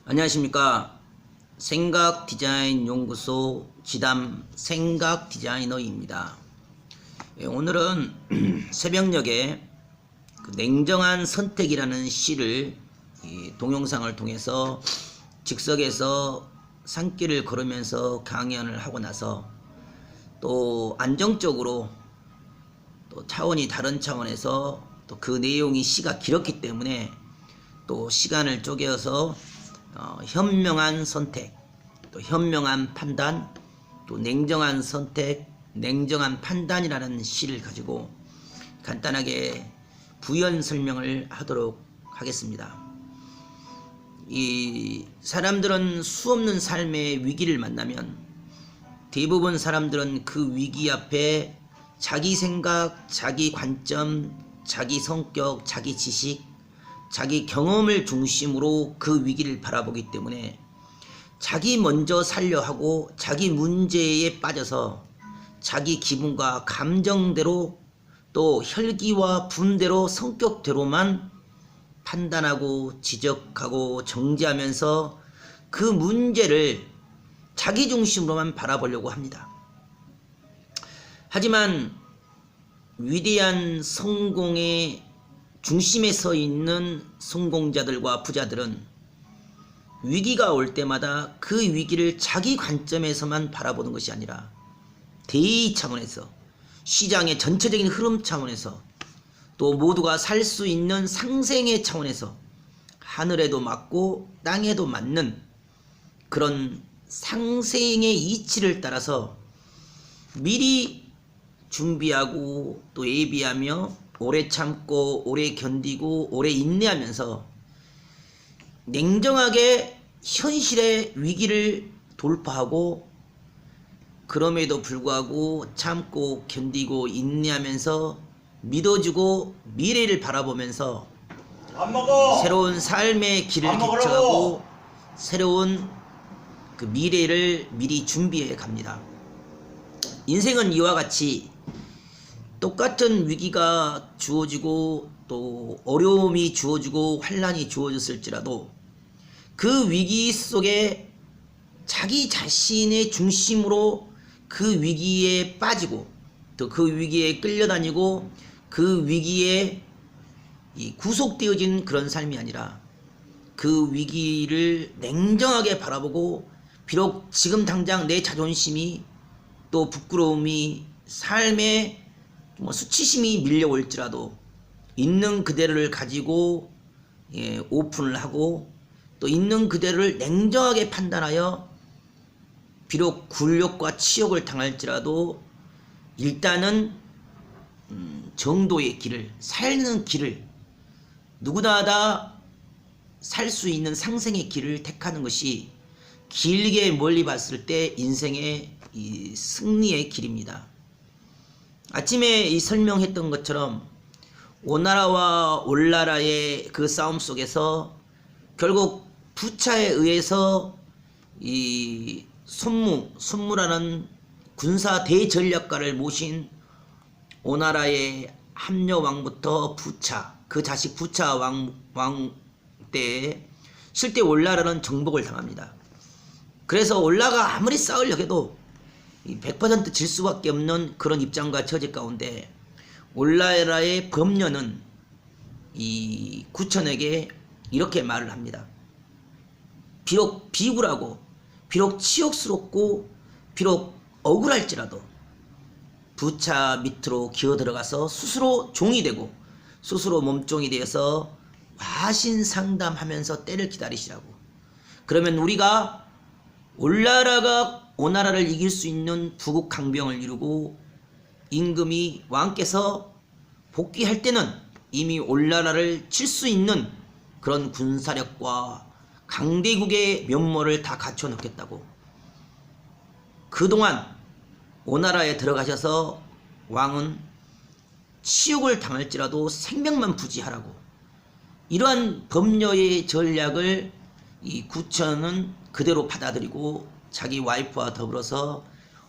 안녕하십니까. 생각디자인연구소 지담 생각디자이너입니다. 오늘은 새벽녘에 냉정한 선택이라는 시를 동영상을 통해서 즉석에서 산길을 걸으면서 강연을 하고 나서 또 안정적으로 또 차원이 다른 차원에서 또 그 내용이 시가 길었기 때문에 또 시간을 쪼개서 현명한 선택, 또 현명한 판단, 또 냉정한 선택, 냉정한 판단이라는 시를 가지고 간단하게 부연 설명을 하도록 하겠습니다. 이 사람들은 수없는 삶의 위기를 만나면 대부분 사람들은 그 위기 앞에 자기 생각, 자기 관점, 자기 성격, 자기 지식, 자기 경험을 중심으로 그 위기를 바라보기 때문에 자기 먼저 살려 하고 자기 문제에 빠져서 자기 기분과 감정대로 또 혈기와 분대로 성격대로만 판단하고 지적하고 정지하면서 그 문제를 자기 중심으로만 바라보려고 합니다. 하지만 위대한 성공의 중심에 서 있는 성공자들과 부자들은 위기가 올 때마다 그 위기를 자기 관점에서만 바라보는 것이 아니라 대의 차원에서, 시장의 전체적인 흐름 차원에서, 또 모두가 살 수 있는 상생의 차원에서 하늘에도 맞고 땅에도 맞는 그런 상생의 이치를 따라서 미리 준비하고 또 예비하며 오래 참고 오래 견디고 오래 인내하면서 냉정하게 현실의 위기를 돌파하고 그럼에도 불구하고 참고 견디고 인내하면서 믿어주고 미래를 바라보면서 새로운 삶의 길을 개척하고 새로운 그 미래를 미리 준비해 갑니다. 인생은 이와 같이 똑같은 위기가 주어지고 또 어려움이 주어지고 환난이 주어졌을지라도 그 위기 속에 자기 자신의 중심으로 그 위기에 빠지고 또 그 위기에 끌려다니고 그 위기에 구속되어진 그런 삶이 아니라 그 위기를 냉정하게 바라보고 비록 지금 당장 내 자존심이 또 부끄러움이 삶의 수치심이 밀려올지라도 있는 그대로를 가지고 오픈을 하고 또 있는 그대로를 냉정하게 판단하여 비록 굴욕과 치욕을 당할지라도 일단은 정도의 길을, 살는 길을, 누구나 다 살 수 있는 상생의 길을 택하는 것이 길게 멀리 봤을 때 인생의 이 승리의 길입니다. 아침에 설명했던 것처럼 오나라와 올나라의 그 싸움 속에서 결국 부차에 의해서 이 손무라는 군사 대전략가를 모신 오나라의 함녀왕부터 부차, 그 자식 부차 왕 때에 실제 올나라는 정복을 당합니다. 그래서 올나라가 아무리 싸우려고 해도 100% 질 수밖에 없는 그런 입장과 처지 가운데 올나라의 범녀는 이 구천에게 이렇게 말을 합니다. 비록 비굴하고 비록 치욕스럽고 비록 억울할지라도 부차 밑으로 기어 들어가서 스스로 종이 되고 스스로 몸종이 되어서 화신 상담하면서 때를 기다리시라고. 그러면 우리가 올나라가 오나라를 이길 수 있는 부국 강병을 이루고 임금이 왕께서 복귀할 때는 이미 올나라를 칠 수 있는 그런 군사력과 강대국의 면모를 다 갖춰 놓겠다고. 그동안 오나라에 들어가셔서 왕은 치욕을 당할지라도 생명만 부지하라고. 이러한 범녀의 전략을 이 구천은 그대로 받아들이고 자기 와이프와 더불어서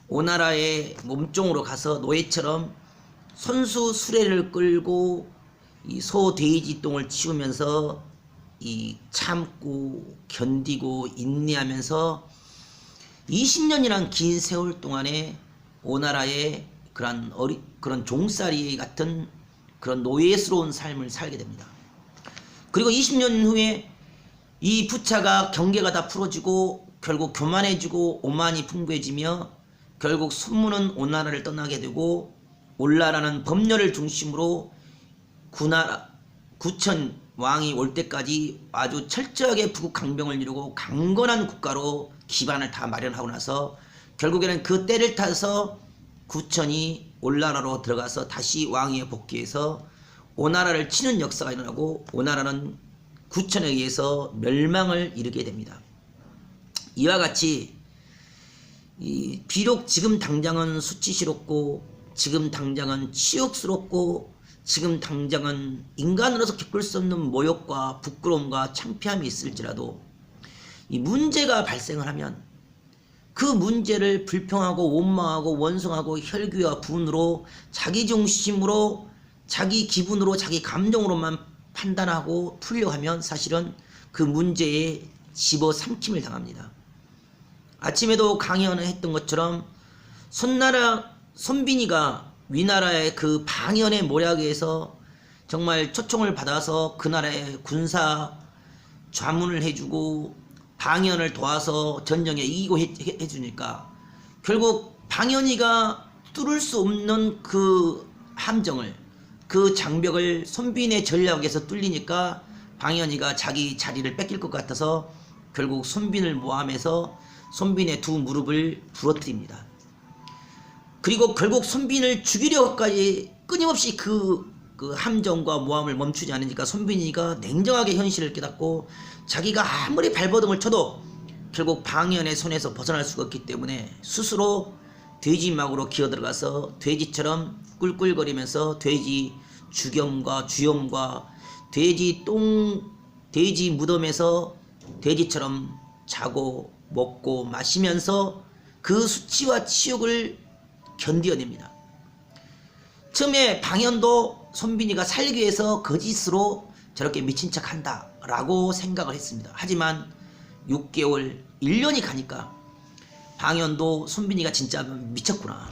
오나라의 몸종으로 가서 노예처럼 손수 수레를 끌고 이 소 돼지 똥을 치우면서 이 참고 견디고 인내하면서 20년이란 긴 세월 동안에 오나라의 그런 종살이 같은 그런 노예스러운 삶을 살게 됩니다. 그리고 20년 후에 이 부차가 경계가 다 풀어지고 결국 교만해지고 오만이 풍부해지며 결국 손문은 오나라를 떠나게 되고 올나라는 법렬을 중심으로 구천 왕이 올 때까지 아주 철저하게 부국 강병을 이루고 강건한 국가로 기반을 다 마련하고 나서 결국에는 그 때를 타서 구천이 올나라로 들어가서 다시 왕위에 복귀해서 오나라를 치는 역사가 일어나고 오나라는 구천에 의해서 멸망을 이루게 됩니다. 이와 같이 비록 지금 당장은 수치스럽고 지금 당장은 치욕스럽고 지금 당장은 인간으로서 겪을 수 없는 모욕과 부끄러움과 창피함이 있을지라도 이 문제가 발생을 하면 그 문제를 불평하고 원망하고 원성하고 혈기와 분으로 자기 중심으로 자기 기분으로 자기 감정으로만 판단하고 풀려 하면 사실은 그 문제에 집어삼킴을 당합니다. 아침에도 강연을 했던 것처럼 손빈이가 위나라의 그 방연의 모략에서 정말 초청을 받아서 그 나라의 군사 좌문을 해주고 방연을 도와서 전쟁에 이기고 해주니까 결국 방연이가 뚫을 수 없는 그 함정을 그 장벽을 손빈의 전략에서 뚫리니까 방연이가 자기 자리를 뺏길 것 같아서 결국 손빈을 모함해서 손빈의 두 무릎을 부러뜨립니다. 그리고 결국 손빈을 죽이려고까지 끊임없이 그 함정과 모함을 멈추지 않으니까 손빈이가 냉정하게 현실을 깨닫고 자기가 아무리 발버둥을 쳐도 결국 방연의 손에서 벗어날 수가 없기 때문에 스스로 돼지막으로 기어들어가서 돼지처럼 꿀꿀거리면서 돼지 주겸과 주염과 돼지 무덤에서 돼지처럼 자고 먹고 마시면서 그 수치와 치욕을 견뎌냅니다. 처음에 방연도 손빈이가 살기 위해서 거짓으로 저렇게 미친 척 한다 라고 생각을 했습니다. 하지만 6개월 1년이 가니까 방연도 손빈이가 진짜 미쳤구나,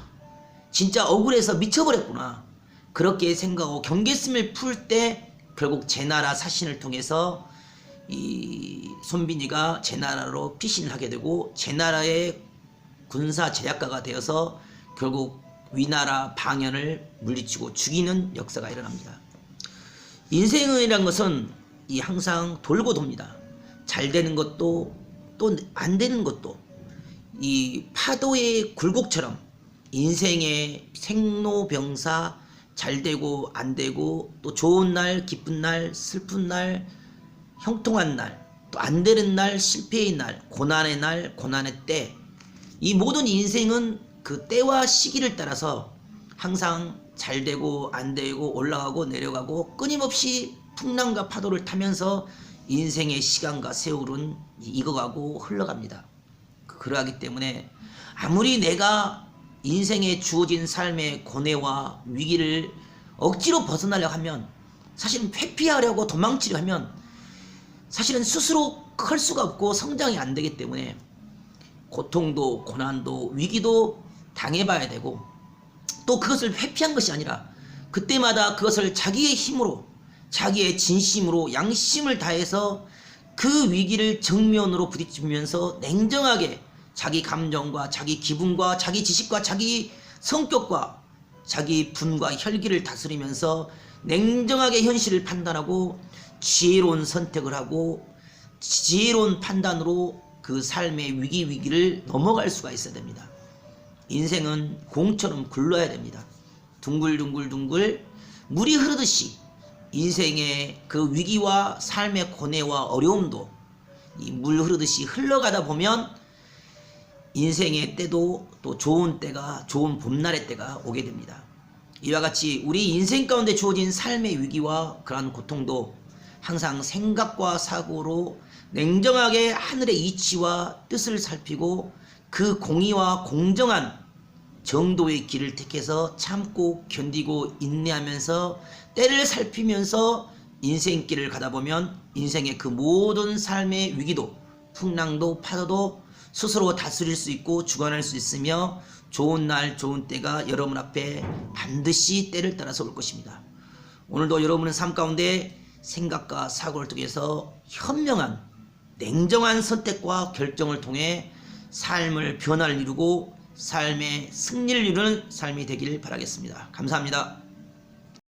진짜 억울해서 미쳐버렸구나 그렇게 생각하고 경계심을 풀 때 결국 제나라 사신을 통해서 이 손빈이가 제나라로 피신을 하게 되고 제나라의 군사 제약가가 되어서 결국 위나라 방연을 물리치고 죽이는 역사가 일어납니다. 인생이란 것은 항상 돌고 돕니다. 잘 되는 것도 또 안 되는 것도 이 파도의 굴곡처럼 인생의 생로병사 잘 되고 안 되고 또 좋은 날 기쁜 날 슬픈 날 형통한 날 또 안 되는 날 실패의 날 고난의 날 고난의 때 이 모든 인생은 그 때와 시기를 따라서 항상 잘 되고 안 되고 올라가고 내려가고 끊임없이 풍랑과 파도를 타면서 인생의 시간과 세월은 익어가고 흘러갑니다. 그러하기 때문에 아무리 내가 인생에 주어진 삶의 고뇌와 위기를 억지로 벗어나려고 하면 사실은 회피하려고 도망치려 하면 사실은 스스로 클 수가 없고 성장이 안 되기 때문에 고통도 고난도 위기도 당해봐야 되고 또 그것을 회피한 것이 아니라 그때마다 그것을 자기의 힘으로 자기의 진심으로 양심을 다해서 그 위기를 정면으로 부딪히면서 냉정하게 자기 감정과 자기 기분과 자기 지식과 자기 성격과 자기 분과 혈기를 다스리면서 냉정하게 현실을 판단하고 지혜로운 선택을 하고 지혜로운 판단으로 그 삶의 위기를 넘어갈 수가 있어야 됩니다. 인생은 공처럼 굴러야 됩니다. 둥글둥글둥글 물이 흐르듯이 인생의 그 위기와 삶의 고뇌와 어려움도 이 물 흐르듯이 흘러가다 보면 인생의 때도 또 좋은 때가 좋은 봄날의 때가 오게 됩니다. 이와 같이 우리 인생 가운데 주어진 삶의 위기와 그러한 고통도 항상 생각과 사고로 냉정하게 하늘의 이치와 뜻을 살피고 그 공의와 공정한 정도의 길을 택해서 참고 견디고 인내하면서 때를 살피면서 인생길을 가다 보면 인생의 그 모든 삶의 위기도 풍랑도 파도도 스스로 다스릴 수 있고 주관할 수 있으며 좋은 날 좋은 때가 여러분 앞에 반드시 때를 따라서 올 것입니다. 오늘도 여러분의 삶 가운데 생각과 사고를 통해서 현명한 냉정한 선택과 결정을 통해 삶을 변화를 이루고 삶의 승리를 이루는 삶이 되길 바라겠습니다. 감사합니다.